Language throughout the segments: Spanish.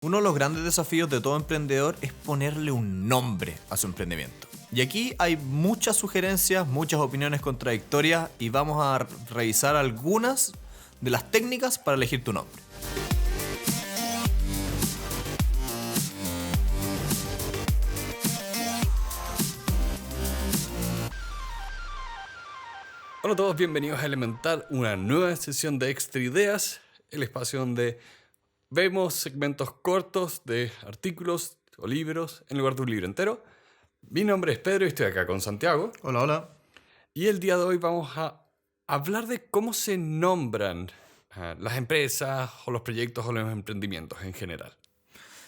Uno de los grandes desafíos de todo emprendedor es ponerle un nombre a su emprendimiento. Y aquí hay muchas sugerencias, muchas opiniones contradictorias y vamos a revisar algunas de las técnicas para elegir tu nombre. Hola a todos, bienvenidos a Elemental, una nueva sesión de Extra Ideas, el espacio donde vemos segmentos cortos de artículos o libros en lugar de un libro entero. Mi nombre es Pedro y estoy acá con Santiago. Hola, hola. Y el día de hoy vamos a hablar de cómo se nombran las empresas o los proyectos o los emprendimientos en general.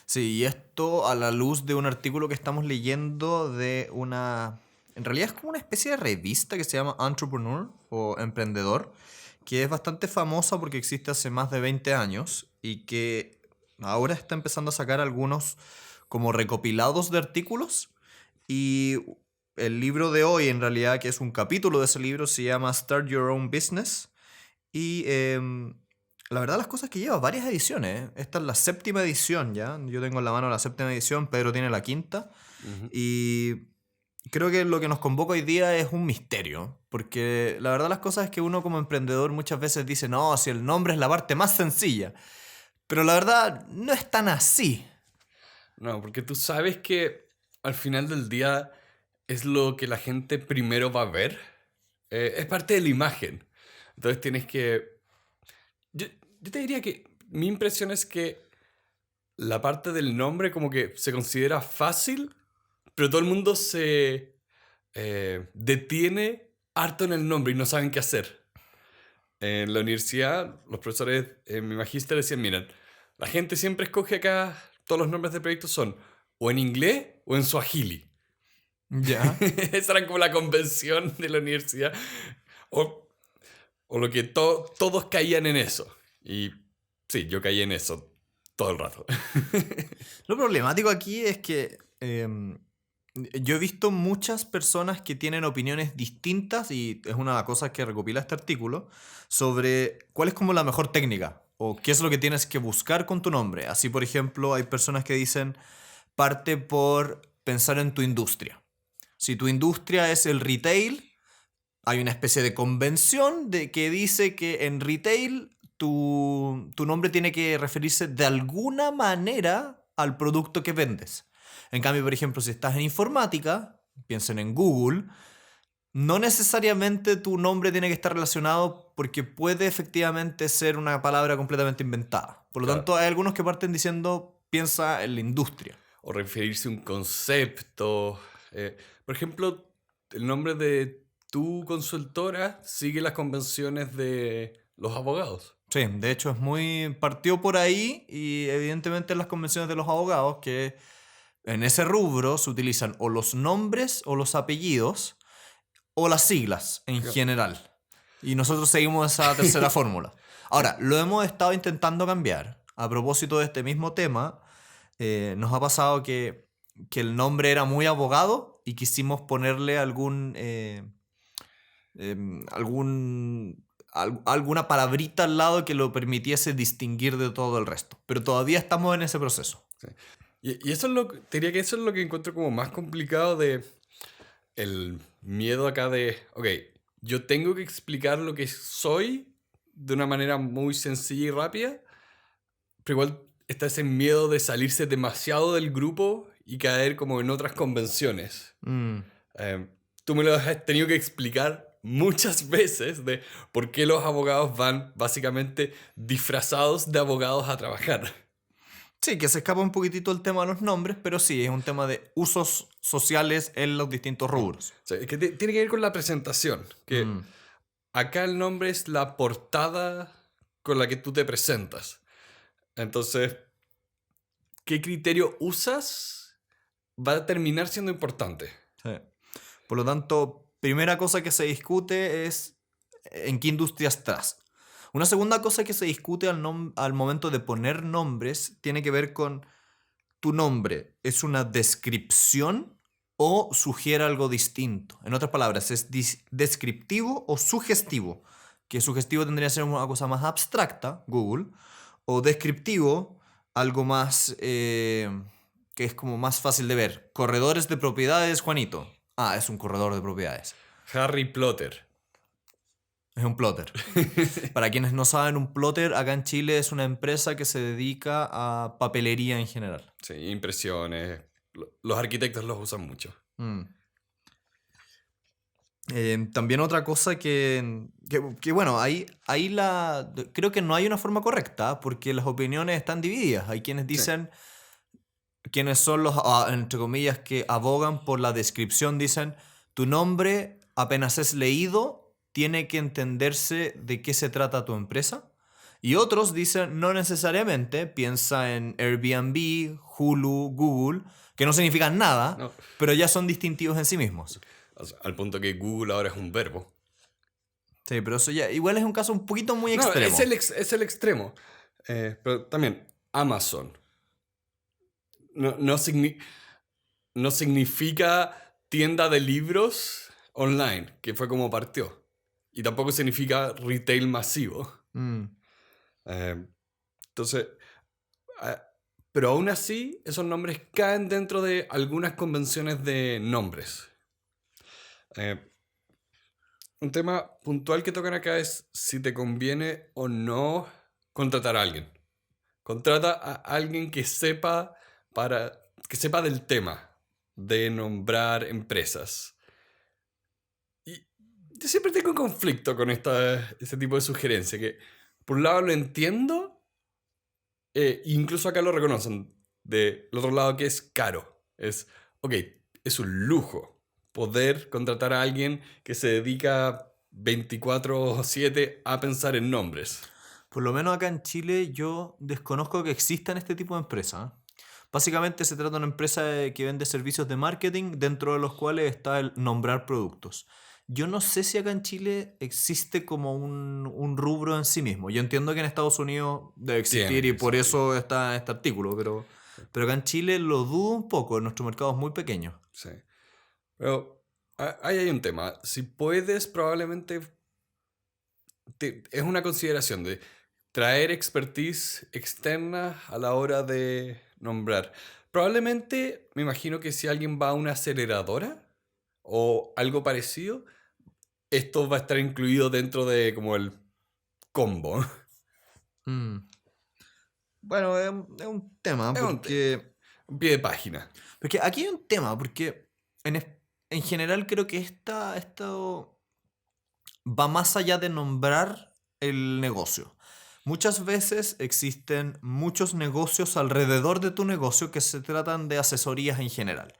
Sí, y esto a la luz de un artículo que estamos leyendo de una... En realidad es como una especie de revista que se llama Entrepreneur o Emprendedor, que es bastante famosa porque existe hace más de 20 años y que ahora está empezando a sacar algunos como recopilados de artículos. Y el libro de hoy, en realidad, que es un capítulo de ese libro, se llama Start Your Own Business. Y la verdad las cosas es que lleva varias ediciones, ¿eh? Esta es la séptima edición ya. Yo tengo en la mano la séptima edición, Pedro tiene la quinta. Y creo que lo que nos convoca hoy día es un misterio. Porque la verdad las cosas es que uno como emprendedor muchas veces dice, no, si el nombre es la parte más sencilla. Pero la verdad no es tan así. No, porque tú sabes que al final del día es lo que la gente primero va a ver. Es parte de la imagen. Entonces tienes que... Yo te diría que mi impresión es que la parte del nombre como que se considera fácil, pero todo el mundo se detiene harto en el nombre y no saben qué hacer. En la universidad, los profesores en mi magíster decían, miren, la gente siempre escoge acá, todos los nombres de proyectos son o en inglés o en suajili. Ya. Esa era como la convención de la universidad. O, o lo que todos caían en eso. Y sí, yo caí en eso todo el rato. Lo problemático aquí es que yo he visto muchas personas que tienen opiniones distintas, y es una de las cosas que recopila este artículo, sobre cuál es como la mejor técnica o qué es lo que tienes que buscar con tu nombre. Así, por ejemplo, hay personas que dicen, parte por pensar en tu industria. Si tu industria es el retail, hay una especie de convención de que dice que en retail tu nombre tiene que referirse de alguna manera al producto que vendes. En cambio, por ejemplo, si estás en informática, piensen en Google, no necesariamente tu nombre tiene que estar relacionado porque puede efectivamente ser una palabra completamente inventada. Por lo Claro. tanto, hay algunos que parten diciendo, piensa en la industria. O referirse a un concepto. Por ejemplo, el nombre de tu consultora sigue las convenciones de los abogados. Sí, de hecho es muy... partió por ahí y evidentemente en las convenciones de los abogados que en ese rubro se utilizan o los nombres o los apellidos o las siglas en Claro. general. Y nosotros seguimos esa tercera fórmula. Ahora, lo hemos estado intentando cambiar. A propósito de este mismo tema, nos ha pasado que el nombre era muy abogado y quisimos ponerle alguna palabrita al lado que lo permitiese distinguir de todo el resto. Pero todavía estamos en ese proceso. Sí. Y eso es te diría que eso es lo que encuentro como más complicado de el miedo acá de, ok, yo tengo que explicar lo que soy de una manera muy sencilla y rápida, pero igual está ese miedo de salirse demasiado del grupo y caer como en otras convenciones. Mm. Eh, Tú me lo has tenido que explicar muchas veces de por qué los abogados van básicamente disfrazados de abogados a trabajar. Sí, que se escapa un poquitito el tema de los nombres, pero sí, es un tema de usos sociales en los distintos rubros. O sea, es que tiene que ver con la presentación, que Mm. acá el nombre es la portada con la que tú te presentas. Entonces, ¿qué criterio usas? Va a terminar siendo importante. Sí. Por lo tanto, primera cosa que se discute es en qué industria estás. Una segunda cosa que se discute al momento de poner nombres tiene que ver con tu nombre. ¿Es una descripción o sugiere algo distinto? En otras palabras, ¿es descriptivo o sugestivo? Que sugestivo tendría que ser una cosa más abstracta, Google, o descriptivo algo más que es como más fácil de ver. Corredores de propiedades, Juanito. Ah, es un corredor de propiedades. Harry Plotter. Es un plotter. Para quienes no saben, un plotter acá en Chile es una empresa que se dedica a papelería en general. Sí, impresiones. Los arquitectos los usan mucho. Mm. También otra cosa que, bueno, creo que no hay una forma correcta porque las opiniones están divididas. Hay quienes Sí. dicen, quienes son los, entre comillas, que abogan por la descripción, dicen, tu nombre apenas es leído, tiene que entenderse de qué se trata tu empresa. Y otros dicen, no necesariamente, piensa en Airbnb, Hulu, Google, que no significan nada, No, pero ya son distintivos en sí mismos. o sea, al punto que Google ahora es un verbo. Sí, pero eso ya igual es un caso un poquito muy No, extremo. es el extremo. Pero también Amazon. No, no significa tienda de libros online, que fue como partió. Y tampoco significa retail masivo. Mm. Eh, entonces, ah, pero aún así, esos nombres caen dentro de algunas convenciones de nombres. Eh, un tema puntual que tocan acá es si te conviene o no contratar a alguien. Contrata a alguien que sepa del tema de nombrar empresas. Y yo siempre tengo conflicto con ese tipo de sugerencia, que por un lado lo entiendo, incluso acá lo reconocen, del otro lado que es caro. Ok, es un lujo poder contratar a alguien que se dedica 24/7 a pensar en nombres. Por lo menos acá en Chile yo desconozco que existan este tipo de empresas. Básicamente se trata de una empresa que vende servicios de marketing dentro de los cuales está el nombrar productos. Yo no sé si acá en Chile existe como un rubro en sí mismo. Yo entiendo que en Estados Unidos debe Tiene existir y que por existir. eso está este artículo, pero acá en Chile lo dudo un poco, nuestro mercado es muy pequeño. Sí. Pero ahí hay un tema. Si puedes, probablemente es una consideración de traer expertise externa a la hora de nombrar. Probablemente, me imagino que si alguien va a una aceleradora o algo parecido, esto va a estar incluido dentro de como el combo. Mm. Bueno, es un tema Es un tema. porque Un pie de página. Porque aquí hay un tema, porque en general creo que esto va más allá de nombrar el negocio. Muchas veces existen muchos negocios alrededor de tu negocio que se tratan de asesorías en general.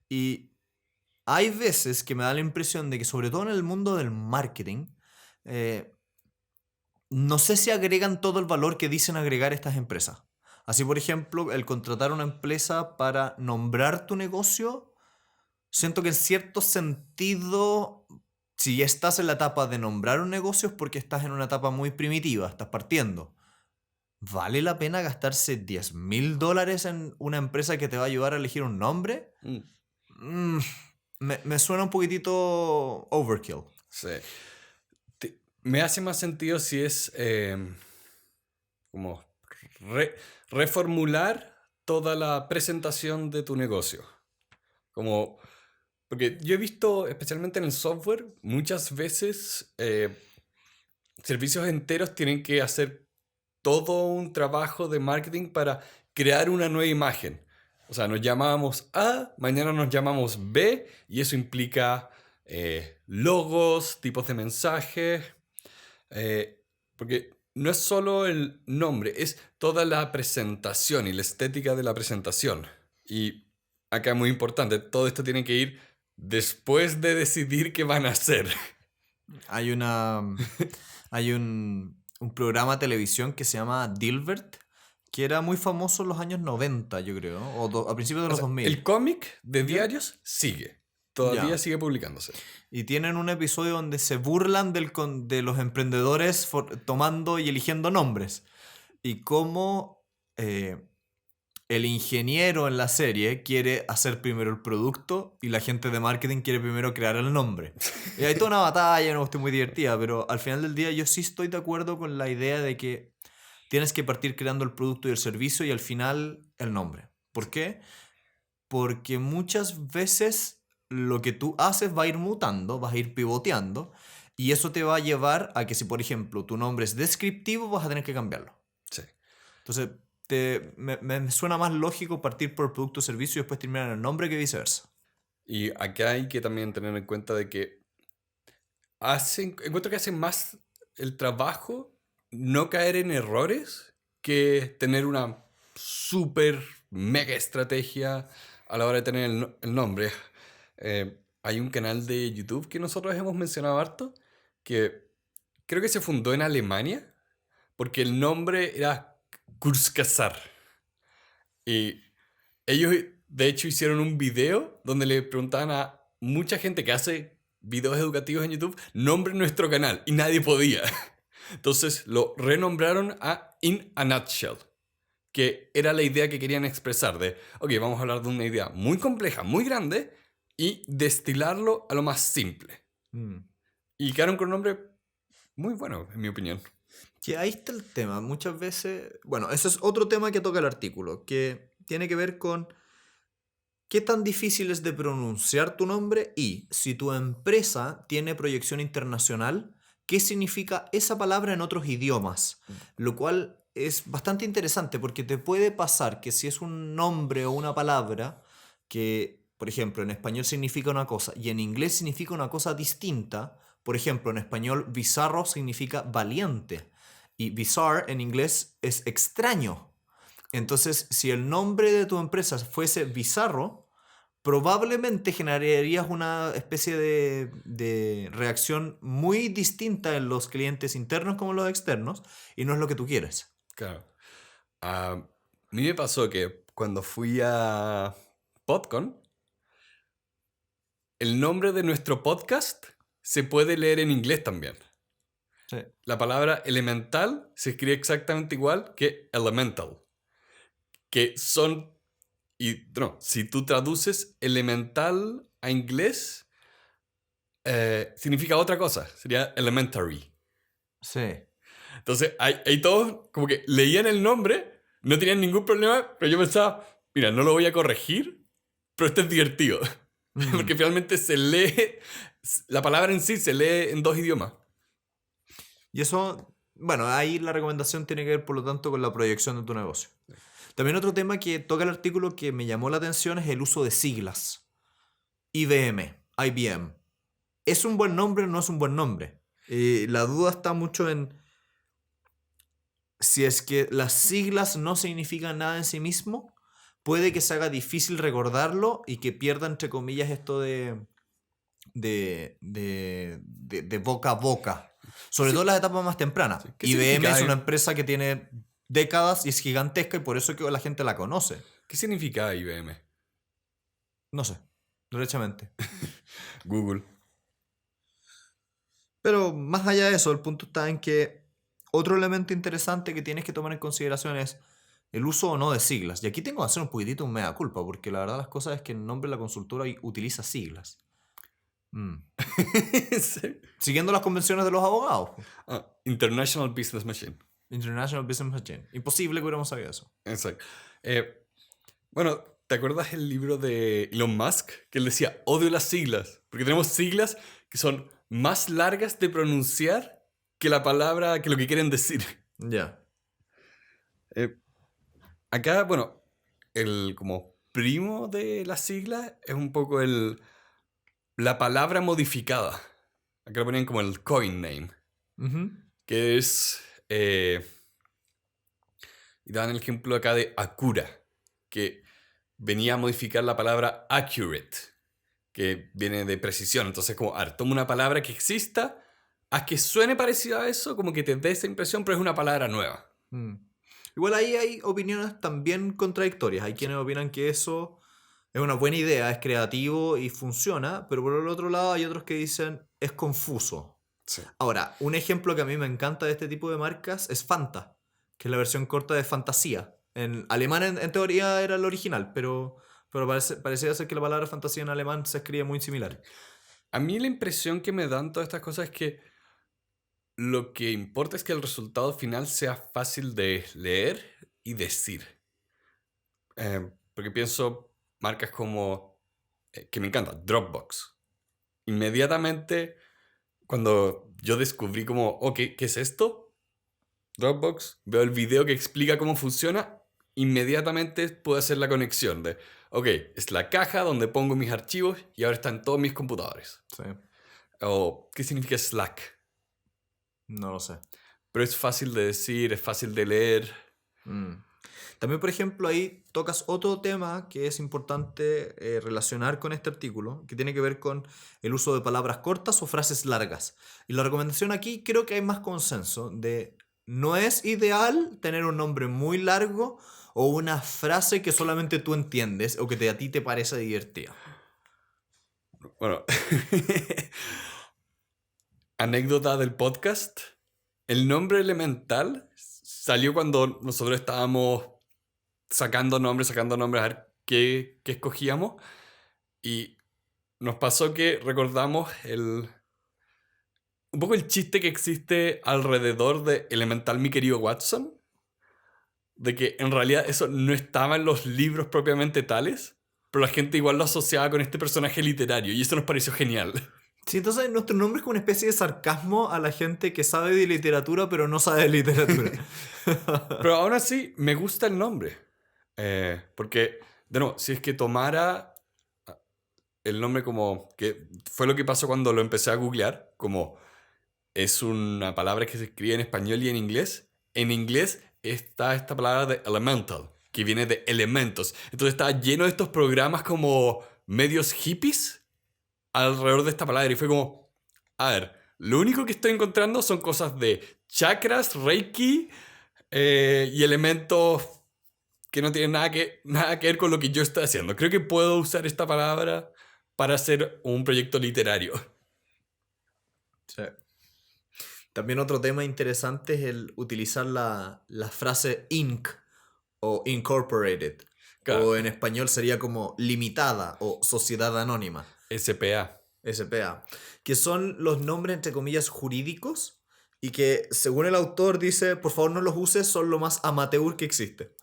Y hay veces que me da la impresión de que, sobre todo en el mundo del marketing, eh, no sé si agregan todo el valor que dicen agregar estas empresas. Así, por ejemplo, el contratar una empresa para nombrar tu negocio, siento que en cierto sentido, si estás en la etapa de nombrar un negocio es porque estás en una etapa muy primitiva, estás partiendo. ¿Vale la pena gastarse $10,000 en una empresa que te va a ayudar a elegir un nombre? Mm, Mm, me suena un poquitito overkill. sí. Me hace más sentido si es como re- reformular toda la presentación de tu negocio. Como, porque yo he visto, especialmente en el software, muchas veces servicios enteros tienen que hacer todo un trabajo de marketing para crear una nueva imagen. O sea, nos llamábamos A, mañana nos llamamos B, y eso implica logos, tipos de mensajes, porque no es solo el nombre, es toda la presentación y la estética de la presentación. Y acá es muy importante, todo esto tiene que ir después de decidir qué van a hacer. Hay una. Hay un programa de televisión que se llama Dilbert, que era muy famoso en los años 90, yo creo, a principios de O los sea, dos el mil cómic de ¿Ya? diarios sigue, todavía Ya. sigue publicándose. Y tienen un episodio donde se burlan de los emprendedores tomando y eligiendo nombres. Y cómo el ingeniero en la serie quiere hacer primero el producto y la gente de marketing quiere primero crear el nombre. Y hay toda una batalla, no estoy muy divertida, pero al final del día yo sí estoy de acuerdo con la idea de que tienes que partir creando el producto y el servicio y al final el nombre. ¿Por qué? Porque muchas veces lo que tú haces va a ir mutando, vas a ir pivoteando y eso te va a llevar a que si, por ejemplo, tu nombre es descriptivo, vas a tener que cambiarlo. Sí. Entonces, me suena más lógico partir por el producto o servicio y después terminar en el nombre que viceversa. Y acá hay que también tener en cuenta de que encuentro que hacen más el trabajo no caer en errores que tener una súper mega estrategia a la hora de tener el nombre. Hay un canal de YouTube que nosotros hemos mencionado harto, que creo que se fundó en Alemania, porque el nombre era Kurzkazar. Y ellos, de hecho, hicieron un video donde le preguntaban a mucha gente que hace videos educativos en YouTube, nombre nuestro canal, y nadie podía. Entonces lo renombraron a In a Nutshell, que era la idea que querían expresar de, ok, vamos a hablar de una idea muy compleja, muy grande, y destilarlo a lo más simple. Mm. Y quedaron con un nombre muy bueno, en mi opinión. Que ahí está el tema. Muchas veces, bueno, eso es otro tema que toca el artículo, que tiene que ver con qué tan difícil es de pronunciar tu nombre y si tu empresa tiene proyección internacional, qué significa esa palabra en otros idiomas. Lo cual es bastante interesante porque te puede pasar que si es un nombre o una palabra que, por ejemplo, en español significa una cosa y en inglés significa una cosa distinta, por ejemplo, en español bizarro significa valiente y bizarre en inglés es extraño. Entonces, si el nombre de tu empresa fuese Bizarro, probablemente generarías una especie de reacción muy distinta en los clientes internos como en los externos, y no es lo que tú quieres. Claro. A mí me pasó que cuando fui a PodCon, el nombre de nuestro podcast se puede leer en inglés también. Sí. La palabra elemental se escribe exactamente igual que elemental. Que son... Y no, si tú traduces elemental a inglés, significa otra cosa. Sería elementary. Sí. Entonces, ahí todos como que leían el nombre, no tenían ningún problema, pero yo pensaba, mira, no lo voy a corregir, pero esto es divertido. Porque finalmente se lee, la palabra en sí se lee en dos idiomas. Y eso, bueno, ahí la recomendación tiene que ver, por lo tanto, con la proyección de tu negocio. También otro tema que toca el artículo que me llamó la atención es el uso de siglas. IBM. ¿Es un buen nombre o no es un buen nombre? La duda está mucho en si es que las siglas no significan nada en sí mismo, puede que se haga difícil recordarlo y que pierda, entre comillas, esto de boca a boca. Sobre Sí. todo en las etapas más tempranas. Sí. ¿Qué IBM significa es una I- empresa que tiene décadas y es gigantesca y por eso que la gente la conoce. ¿Qué significa IBM? No sé, derechamente. Google. Pero más allá de eso, el punto está en que otro elemento interesante que tienes que tomar en consideración es el uso o no de siglas. Y aquí tengo que hacer un poquitito un mea culpa, porque la verdad las cosas es que el nombre de la consultora utiliza siglas. Sí. Siguiendo las convenciones de los abogados. International Business Machine. International Business Machine. Imposible que hubiéramos sabido eso. Exacto. Bueno, ¿te acuerdas el libro de Elon Musk? Que él decía, odio las siglas. Porque tenemos siglas que son más largas de pronunciar que la palabra, que lo que quieren decir. Ya. Eh, Acá, bueno, el como primo de las siglas es un poco la palabra modificada. Acá lo ponían como el coin name. Ujú. Que es... y dan el ejemplo acá de Acura, que venía a modificar la palabra accurate, que viene de precisión. Entonces, como, a ver, toma una palabra que exista, haz que suene parecido a eso, como que te dé esa impresión, pero es una palabra nueva. Mm. Igual ahí hay opiniones también contradictorias. Hay quienes opinan que eso es una buena idea, es creativo y funciona, pero por el otro lado hay otros que dicen es confuso. Sí. Ahora, un ejemplo que a mí me encanta de este tipo de marcas es Fanta, que es la versión corta de fantasía. En alemán en teoría era el original, pero parecía ser que la palabra fantasía en alemán se escribe muy similar. A mí la impresión que me dan todas estas cosas es que lo que importa es que el resultado final sea fácil de leer y decir. Porque pienso marcas como, que me encanta, Dropbox. Inmediatamente, cuando yo descubrí como, ok, ¿qué es esto? Dropbox, veo el video que explica cómo funciona, inmediatamente puedo hacer la conexión de, ok, es la caja donde pongo mis archivos y ahora están todos mis computadores. Sí, O, ¿qué significa Slack? no lo sé. Pero es fácil de decir, es fácil de leer. Mm. También, por ejemplo, ahí tocas otro tema que es importante relacionar con este artículo, que tiene que ver con el uso de palabras cortas o frases largas. Y la recomendación aquí creo que hay más consenso de no es ideal tener un nombre muy largo o una frase que solamente tú entiendes o que a ti te parece divertida. Bueno, anécdota del podcast. El nombre Elemental salió cuando nosotros estábamos sacando nombres a ver qué escogíamos. Y nos pasó que recordamos un poco el chiste que existe alrededor de Elemental, mi querido Watson. De que en realidad eso no estaba en los libros propiamente tales, pero la gente igual lo asociaba con este personaje literario y eso nos pareció genial. Sí, entonces nuestro nombre es como una especie de sarcasmo a la gente que sabe de literatura pero no sabe de literatura. Pero aún así, me gusta el nombre. Porque, de nuevo, si es que tomara el nombre como... que fue lo que pasó cuando lo empecé a googlear, como es una palabra que se escribe en español y en inglés. En inglés está esta palabra de elemental, que viene de elementos. Entonces está lleno de estos programas como medios hippies alrededor de esta palabra. Y fue como, a ver, lo único que estoy encontrando son cosas de chakras, reiki y elementos que no tienen nada que ver con lo que yo estoy haciendo. Creo que puedo usar esta palabra para hacer un proyecto literario. Sí. También otro tema interesante es el utilizar la frase inc o incorporated. Claro, O en español sería como limitada o sociedad anónima, SPA. SPA. Que son los nombres entre comillas jurídicos y que según el autor dice, por favor no los uses, son lo más amateur que existe.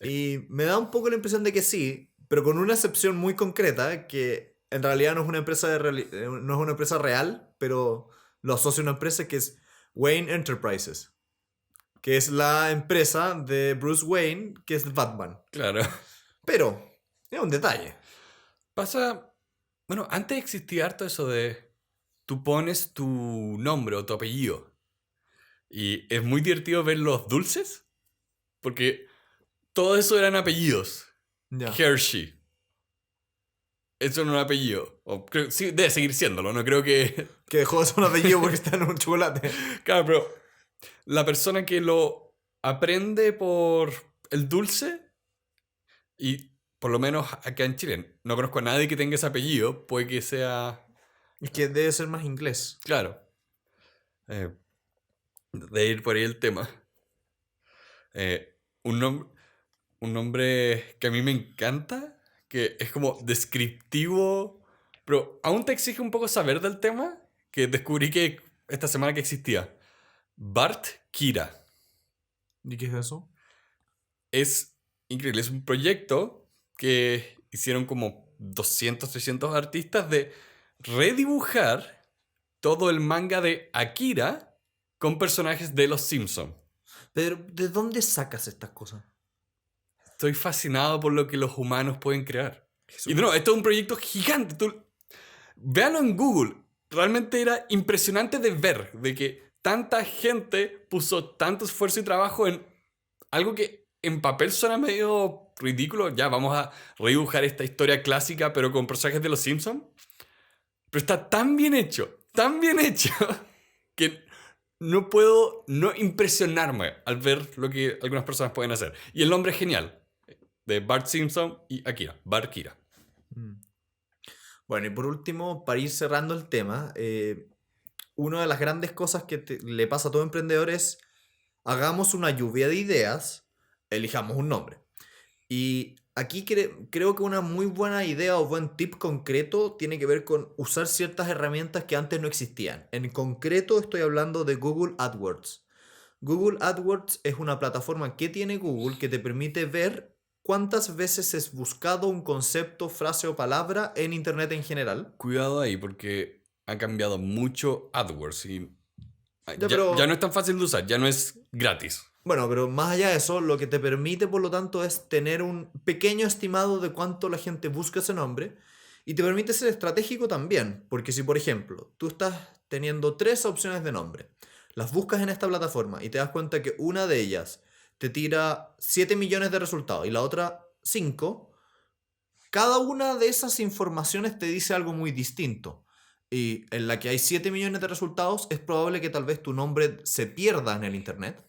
Y me da un poco la impresión de que sí, pero con una excepción muy concreta, que en realidad no es una empresa, no es una empresa real, pero lo asocia a una empresa que es Wayne Enterprises, que es la empresa de Bruce Wayne, que es Batman. Claro. Pero, es un detalle. Pasa, bueno, antes existía harto eso de tú pones tu nombre o tu apellido. Y es muy divertido ver los dulces, porque todo eso eran apellidos. Ya. Hershey. Eso no es un apellido. Sí, debe seguir siéndolo, no creo que... Que dejó de ser un apellido porque está en un chocolate. Claro, pero la persona que lo aprende por el dulce, y por lo menos acá en Chile, no conozco a nadie que tenga ese apellido, puede que sea... Es que debe ser más inglés. Claro, eh, de ir por ahí el tema. Eh, un, un nombre que a mí me encanta, que es como descriptivo, pero aún te exige un poco saber del tema, que descubrí que esta semana que existía. Bart Kira. ¿Y qué es eso? Es increíble, es un proyecto que hicieron como 200, 300 artistas de redibujar todo el manga de Akira con personajes de Los Simpsons. Pero, ¿de dónde sacas estas cosas? Estoy fascinado por lo que los humanos pueden crear. Y de nuevo, esto es un proyecto gigante. Véanlo en Google. Realmente era impresionante de ver, de que tanta gente puso tanto esfuerzo y trabajo en algo que en papel suena medio ridículo. Ya, vamos a redibujar esta historia clásica, pero con personajes de Los Simpsons. Pero está tan bien hecho, que no puedo no impresionarme al ver lo que algunas personas pueden hacer. Y el nombre es genial. De Bart Simpson y Akira. Bart Kira. Mm. Bueno, y por último, para ir cerrando el tema, una de las grandes cosas que le pasa a todo emprendedor es hagamos una lluvia de ideas, elijamos un nombre. Y aquí creo que una muy buena idea o buen tip concreto tiene que ver con usar ciertas herramientas que antes no existían. En concreto estoy hablando de Google AdWords. Google AdWords es una plataforma que tiene Google que te permite ver cuántas veces es buscado un concepto, frase o palabra en Internet en general. Cuidado ahí porque ha cambiado mucho AdWords y Ya, ya no pero es tan fácil de usar, ya no es gratis. bueno, pero más allá de eso, lo que te permite, por lo tanto, es tener un pequeño estimado de cuánto la gente busca ese nombre y te permite ser estratégico también, porque si, por ejemplo, tú estás teniendo tres opciones de nombre, las buscas en esta plataforma y te das cuenta que una de ellas te tira 7 millones de resultados y la otra 5, cada una de esas informaciones te dice algo muy distinto. Y en la que hay 7 millones de resultados, es probable que tal vez tu nombre se pierda en el internet.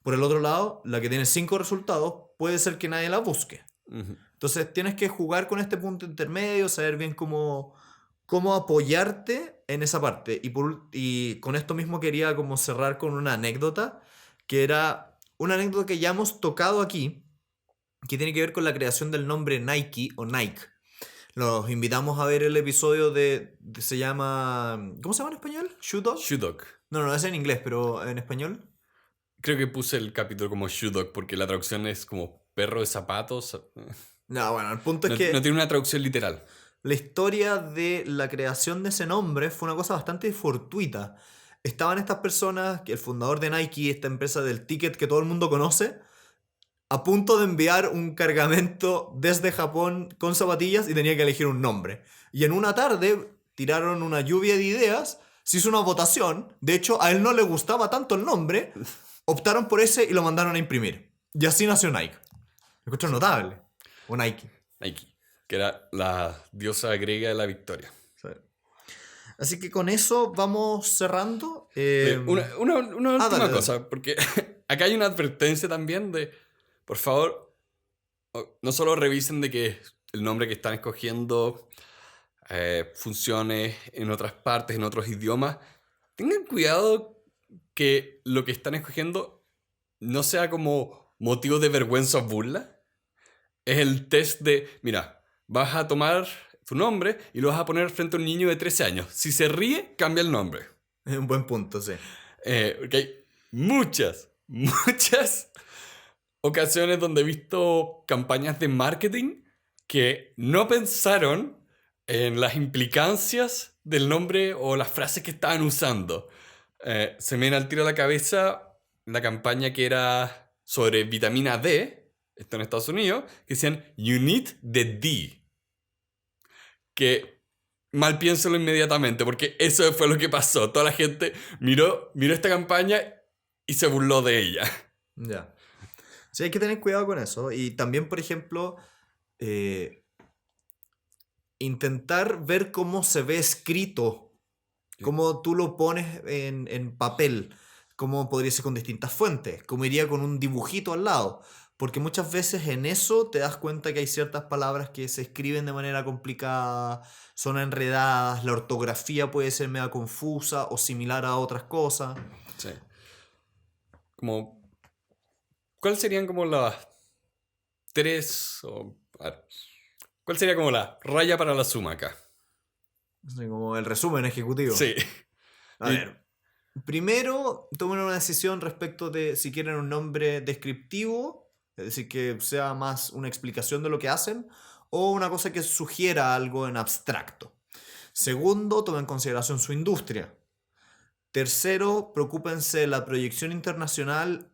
Por el otro lado, la que tiene 5 resultados, puede ser que nadie la busque. Ujú. Entonces tienes que jugar con este punto intermedio, saber bien cómo apoyarte en esa parte. Y con esto mismo quería como cerrar con una anécdota, que era una anécdota que ya hemos tocado aquí, que tiene que ver con la creación del nombre Nike o Nike. Los invitamos a ver el episodio se llama... ¿Cómo se llama en español? ¿Shoe Dog? Shoe Dog. No, es en inglés, pero en español. Creo que puse el capítulo como Shoe Dog porque la traducción es como perro de zapatos. No, bueno, el punto es No, que no tiene una traducción literal. la historia de la creación de ese nombre fue una cosa bastante fortuita. Estaban estas personas, que el fundador de Nike, esta empresa del ticket que todo el mundo conoce, a punto de enviar un cargamento desde Japón con zapatillas y tenía que elegir un nombre. Y en una tarde tiraron una lluvia de ideas, se hizo una votación, de hecho a él no le gustaba tanto el nombre, optaron por ese y lo mandaron a imprimir. Y así nació Nike. Me encuentro notable. O Nike. Nike, que era la diosa griega de la victoria. Sí. Así que con eso vamos cerrando. Una última Dale. cosa, porque acá hay una advertencia también de, por favor, no solo revisen de que el nombre que están escogiendo funcione en otras partes, en otros idiomas, tengan cuidado que lo que están escogiendo no sea como motivo de vergüenza o burla. Es el test de, mira, vas a tomar tu nombre y lo vas a poner frente a un niño de 13 años. Si se ríe, cambia el nombre. Es un buen punto, sí. Porque hay muchas ocasiones donde he visto campañas de marketing que no pensaron en las implicancias del nombre o las frases que estaban usando. Se me viene al tiro a la cabeza la campaña que era sobre vitamina D, esto en Estados Unidos, que decían "You need the D", que mal piénsalo inmediatamente, porque eso fue lo que pasó. Toda la gente miró esta campaña y se burló de ella. Ya. Sí, hay que tener cuidado con eso. Y también, por ejemplo, intentar ver cómo se ve escrito, cómo tú lo pones en papel, cómo podría ser con distintas fuentes, cómo iría con un dibujito al lado. Porque muchas veces en eso te das cuenta que hay ciertas palabras que se escriben de manera complicada, son enredadas, la ortografía puede ser media confusa o similar a otras cosas. Sí. Como, ¿cuáles serían como las tres a ver, ¿cuál sería como la raya para la suma acá? Así como el resumen ejecutivo. Sí. A ver, primero tomen una decisión respecto de si quieren un nombre descriptivo, es decir, que sea más una explicación de lo que hacen, o una cosa que sugiera algo en abstracto. Segundo, tomen en consideración su industria. Tercero, preocúpense de la proyección internacional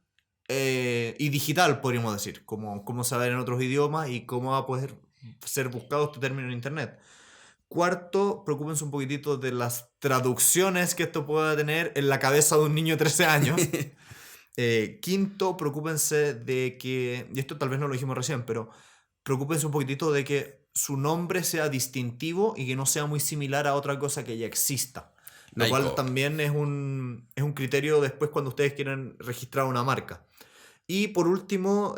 y digital, podríamos decir, como cómo saber en otros idiomas y cómo va a poder ser buscado este término en Internet. Cuarto, preocúpense un poquitito de las traducciones que esto pueda tener en la cabeza de un niño de 13 años. Quinto, preocúpense de que, y esto tal vez no lo dijimos recién, pero preocúpense un poquitito de que su nombre sea distintivo y que no sea muy similar a otra cosa que ya exista. Lo Naiko. cual también es un criterio después cuando ustedes quieren registrar una marca. Y por último,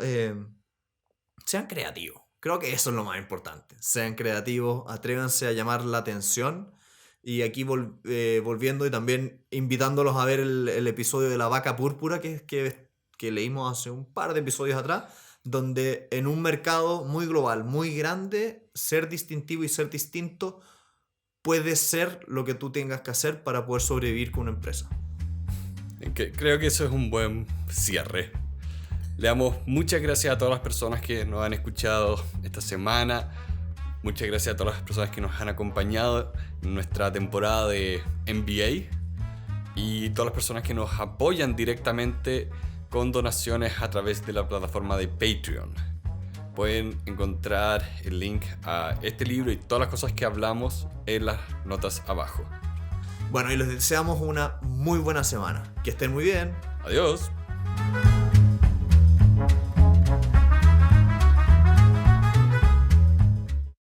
sean creativos. Creo que eso es lo más importante. Sean creativos, atrévanse a llamar la atención. Y aquí volviendo y también invitándolos a ver el episodio de la vaca púrpura que leímos hace un par de episodios atrás, donde en un mercado muy global, muy grande, ser distintivo y ser distinto puede ser lo que tú tengas que hacer para poder sobrevivir con una empresa. Creo que eso es un buen cierre. Le damos muchas gracias a todas las personas que nos han escuchado esta semana. Muchas gracias a todas las personas que nos han acompañado en nuestra temporada de MBA. Y todas las personas que nos apoyan directamente con donaciones a través de la plataforma de Patreon. Pueden encontrar el link a este libro y todas las cosas que hablamos en las notas abajo. Bueno, y les deseamos una muy buena semana. Que estén muy bien. Adiós.